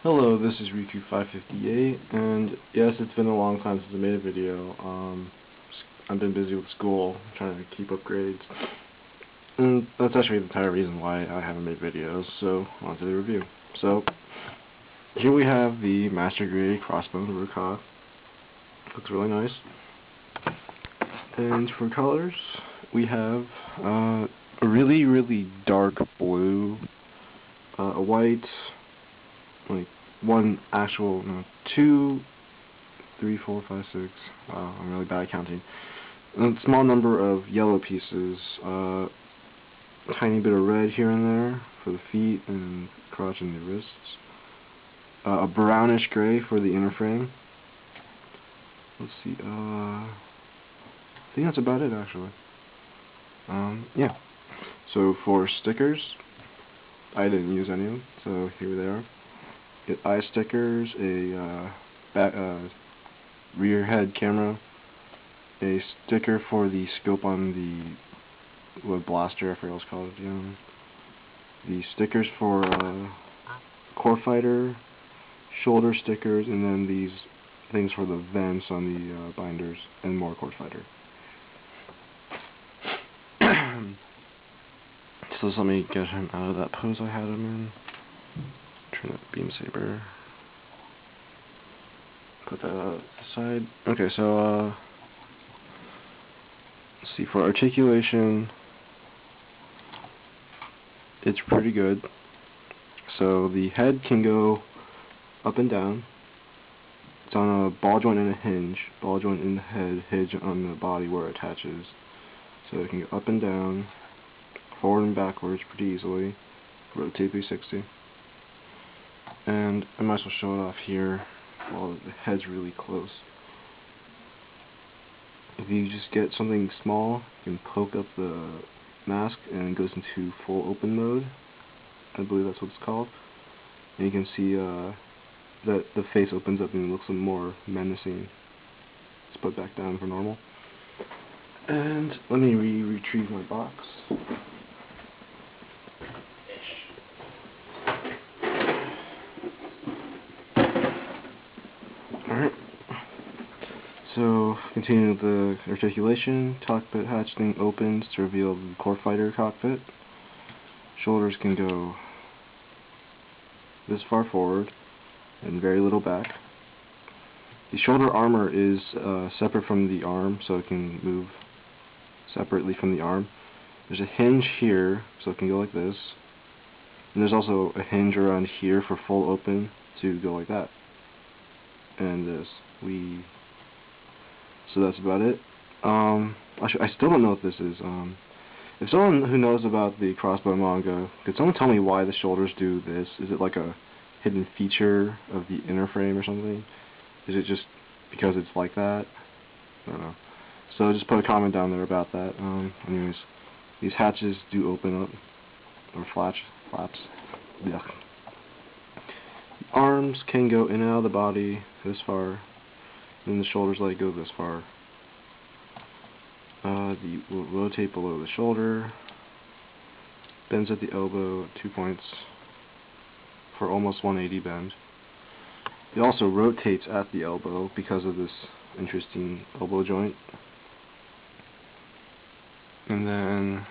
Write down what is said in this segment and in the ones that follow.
Hello, this is Riku558, and yes, it's been a long time since I made a video. I've been busy with school, trying to keep up grades, and that's actually the entire reason why I haven't made videos, so on to the review. So, here we have the Master Grade Crossbone Ruka. Looks really nice. And for colors, we have a really dark blue, a white, like one actual, no, 2, 3, 4, 5, 6. I'm really bad at counting. A small number of yellow pieces. Tiny bit of red here and there for the feet and crotch and the wrists. A brownish gray for the inner frame. Let's see. I think that's about it actually. Yeah. So for stickers, I didn't use any of them, so here they are. Get eye stickers, a rear head camera, a sticker for the scope on the blaster, I forget what it's called, the stickers for core fighter, shoulder stickers, and then these things for the vents on the binders, and more core fighter. So let me get him out of that pose I had him in. Turn that beam saber. Put that aside. Okay, so let's see, for articulation, it's pretty good. So the head can go up and down. It's on a ball joint and a hinge. Ball joint in the head, hinge on the body where it attaches. So it can go up and down, forward and backwards pretty easily. Rotate 360. And I might as well show it off here while the head's really close. If you just get something small, you can poke up the mask and it goes into full open mode. I believe that's what it's called. And you can see that the face opens up and it looks a little more menacing. Let's put it back down for normal. And let me retrieve my box. Alright. So, continuing with the articulation, cockpit hatch thing opens to reveal the core fighter cockpit. Shoulders can go this far forward and very little back. The shoulder armor is separate from the arm, so it can move separately from the arm. There's a hinge here, so it can go like this. And there's also a hinge around here for full open to go like that. And this. So that's about it. I still don't know what this is. If someone who knows about the Crossbone manga, could someone tell me why the shoulders do this? Is it like a hidden feature of the inner frame or something? Is it just because it's like that? I don't know. So just put a comment down there about that. Anyways, these hatches do open up, or flaps. Yeah. The arms can go in and out of the body this far, and the shoulders let it go this far. The rotate below the shoulder, bends at the elbow at 2 points for almost 180 bend. It also rotates at the elbow because of this interesting elbow joint. And then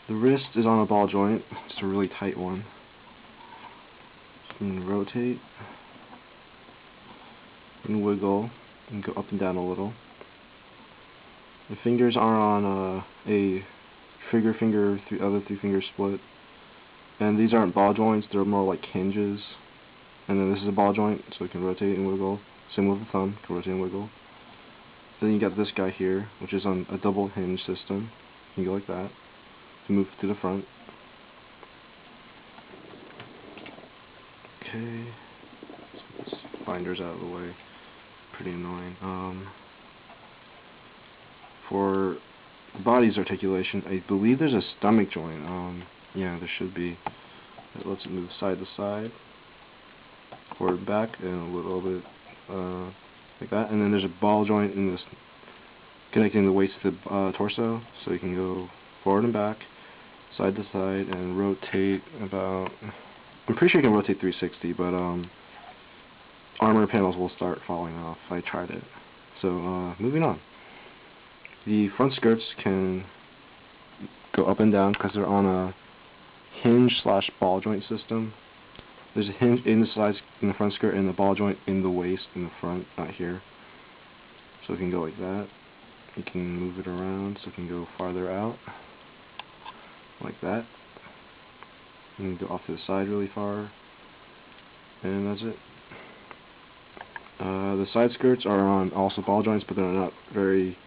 the wrist is on a ball joint. It's a really tight one. So you can rotate and wiggle and go up and down a little. The fingers are on a other 3 finger split. And these aren't ball joints, they're more like hinges. And then this is a ball joint, so it can rotate and wiggle. Same with the thumb, can rotate and wiggle. Then you got this guy here, which is on a double hinge system. You can go like that to move to the front. Okay, let's get this binders out of the way. Pretty annoying. For the body's articulation, I believe there's a stomach joint. Yeah, there should be. It lets it move side to side, forward and back, and a little bit like that. And then there's a ball joint in this, connecting the waist to the torso, so you can go forward and back, side to side, and rotate about I'm pretty sure you can rotate 360, but armor panels will start falling off. I tried it. So moving on. The front skirts can go up and down because they're on a hinge/ball joint system. There's a hinge in the front skirt and the ball joint in the waist in the front, not here. So it can go like that. You can move it around so it can go farther out, like that. You can go off to the side really far, and that's it. The side skirts are on also ball joints, but they're not very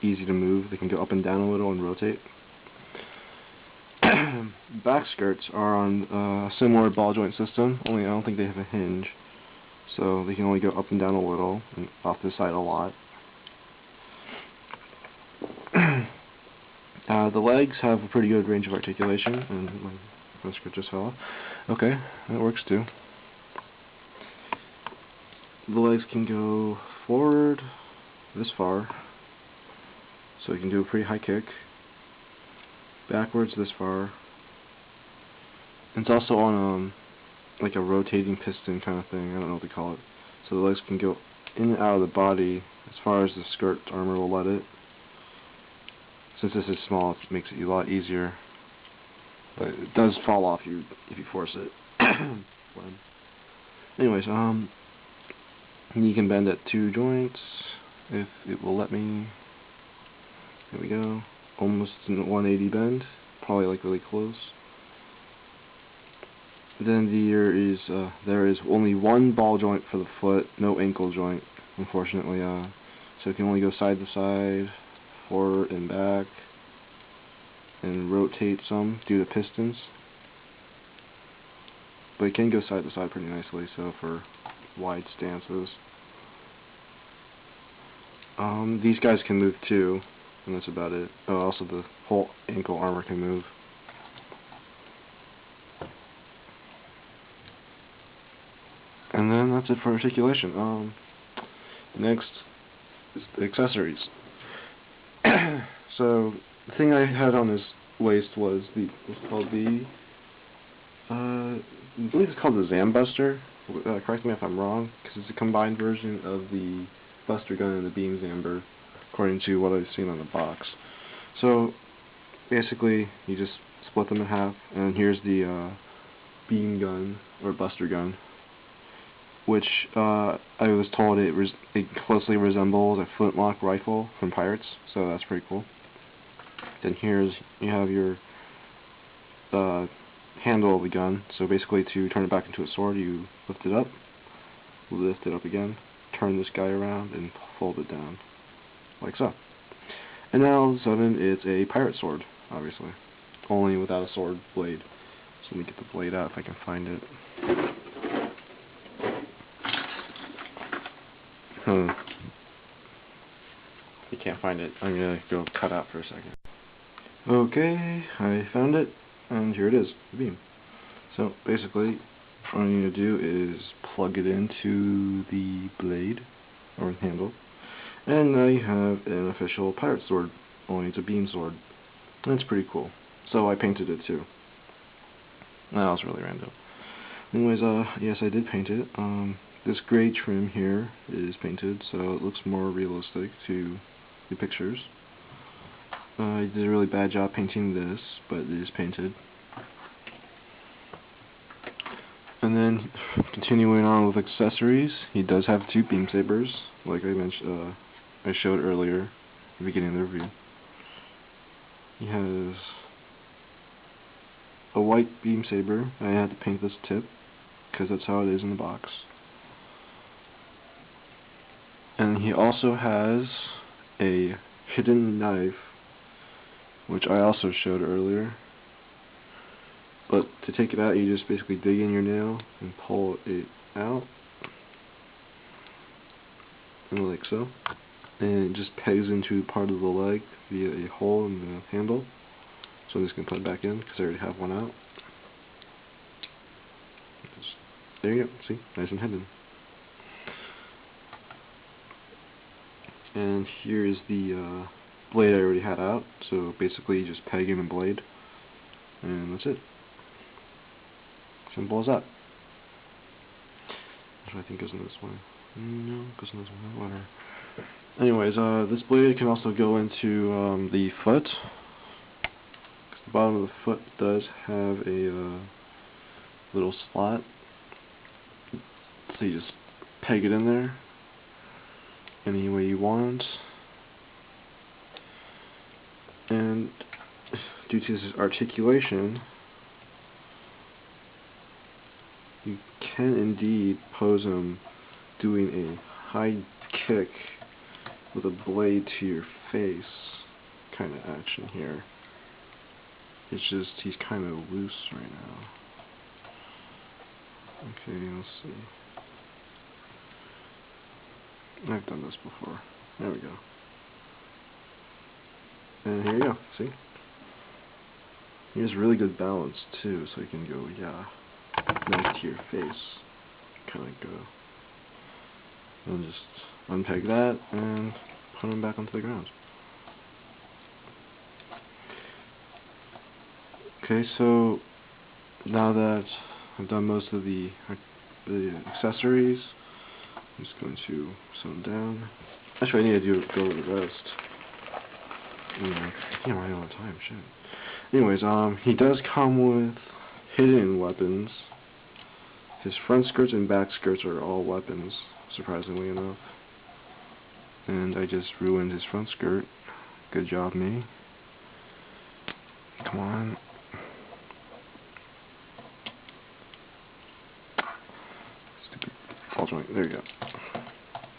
easy to move. They can go up and down a little and rotate. Back skirts are on a similar ball joint system, only I don't think they have a hinge. So they can only go up and down a little, and off to the side a lot. The legs have a pretty good range of articulation, and my front skirt just fell off. Okay, that works too. The legs can go forward this far, so you can do a pretty high kick. Backwards this far. It's also on like a rotating piston kind of thing. I don't know what they call it. So the legs can go in and out of the body as far as the skirt armor will let it. Since this is small, it makes it a lot easier. But it does fall off if you force it. Anyways, you can bend at 2 joints if it will let me. There we go. Almost a 180 bend. Probably like really close. Then there is only one ball joint for the foot, no ankle joint, unfortunately. So it can only go side to side, forward and back, and rotate some due to pistons. But it can go side to side pretty nicely, so for wide stances. These guys can move too, and that's about it. Oh, also the whole ankle armor can move. And then that's it for articulation. Next is the accessories. So the thing I had on his waist was called the I believe it's called the Zambuster. Correct me if I'm wrong, because it's a combined version of the Buster gun and the Beam Zamber, according to what I've seen on the box. So basically, you just split them in half, and here's the beam gun or Buster gun, which I was told it closely resembles a flintlock rifle from Pirates, so that's pretty cool. Then you have your handle of the gun. So basically, to turn it back into a sword, you lift it up again, turn this guy around, and fold it down, like so. And now all of a sudden, it's a pirate sword, obviously, only without a sword blade. So let me get the blade out if I can find it. I can't find it. I'm gonna go cut out for a second. Okay, I found it, and here it is, the beam. So basically, what I'm going to do is plug it into the blade, or handle, and now you have an official pirate sword, only it's a beam sword. And it's pretty cool. So I painted it too. That was really random. Anyways, yes, I did paint it. This gray trim here is painted, so it looks more realistic to the pictures. I did a really bad job painting this, but it is painted. And then, continuing on with accessories, he does have 2 beam sabers, like I mentioned, I showed earlier at the beginning of the review. He has a white beam saber. I had to paint this tip, because that's how it is in the box. And he also has a hidden knife, which I also showed earlier. But to take it out, you just basically dig in your nail and pull it out, and like so. And it just pegs into part of the leg via a hole in the handle. So I'm just going to put it back in, because I already have one out. There you go, see? Nice and hidden. And here's the blade I already had out, so basically you just peg in a blade, and that's it. Simple as that. Which I think goes in this way. No, it goes in this way. Whatever. Anyways, this blade can also go into the foot. The bottom of the foot does have a little slot, so you just peg it in there any way you want. And due to this articulation, you can indeed pose him doing a high kick with a blade to your face kind of action here. It's just he's kind of loose right now. Okay, let's see. I've done this before. There we go. And here you go, see? He has really good balance too, so you can go, yeah, nice to your face. Kind of go. And just unpeg that and put him back onto the ground. Okay, so now that I've done most of the accessories, I'm just going to set them down. Actually, I need to go over the rest. I can't run all the time, shit. Anyways, he does come with hidden weapons. His front skirts and back skirts are all weapons, surprisingly enough. And I just ruined his front skirt. Good job, me. Come on. Stupid ball joint. There you go.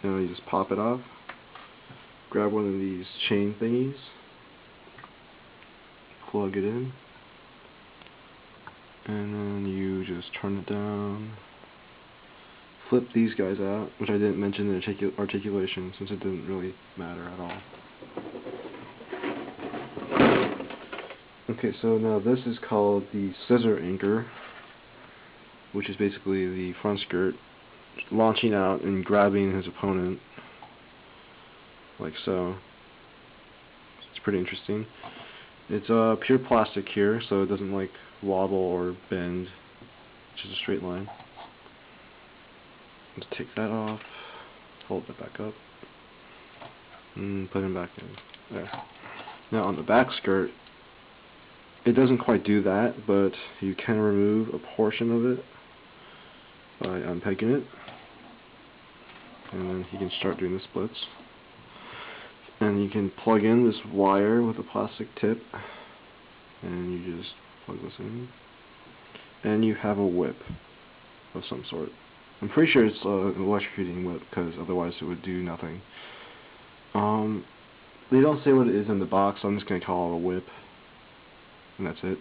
Now you just pop it off. Grab one of these chain thingies. Plug it in. And then you just turn it down. Flip these guys out, which I didn't mention the articulation since it didn't really matter at all. Okay, so now this is called the scissor anchor, which is basically the front skirt launching out and grabbing his opponent, like so. It's pretty interesting. It's pure plastic here, so it doesn't like wobble or bend. It's just a straight line. Let's take that off, fold that back up, and put him back in. There. Now on the back skirt, it doesn't quite do that, but you can remove a portion of it by unpegging it, and then he can start doing the splits. And you can plug in this wire with a plastic tip, and you just plug this in, and you have a whip of some sort. I'm pretty sure it's an electrocuting whip, because otherwise it would do nothing. They don't say what it is in the box, so I'm just going to call it a whip, and that's it.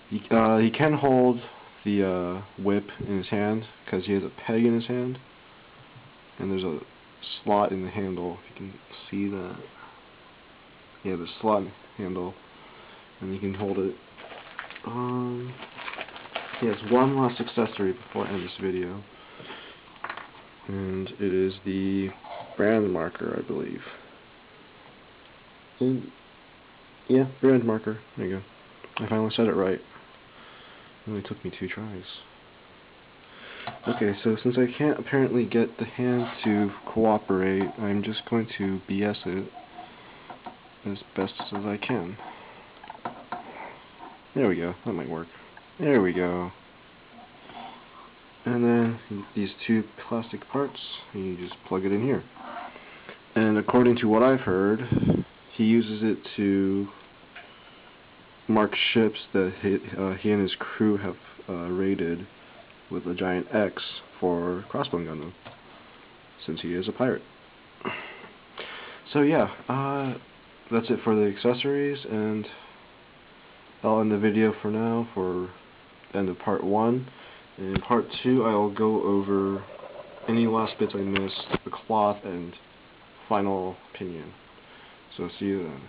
He can hold the whip in his hand, because he has a peg in his hand, and there's a slot in the handle, if you can see that. Yeah, the slot handle, and you can hold it. Yes, one last accessory before I end this video, and it is the brand marker, I believe. And yeah, brand marker. There you go. I finally said it right. It only took me 2 tries. Okay, so since I can't apparently get the hand to cooperate, I'm just going to BS it as best as I can. There we go. That might work. There we go. And then these 2 plastic parts, you just plug it in here. And according to what I've heard, he uses it to mark ships that he and his crew have raided with a giant X for Crossbone Gundam, since he is a pirate. So yeah, that's it for the accessories, and I'll end the video for now for the end of part 1. In part 2, I'll go over any last bits I missed, the cloth, and final opinion. So see you then.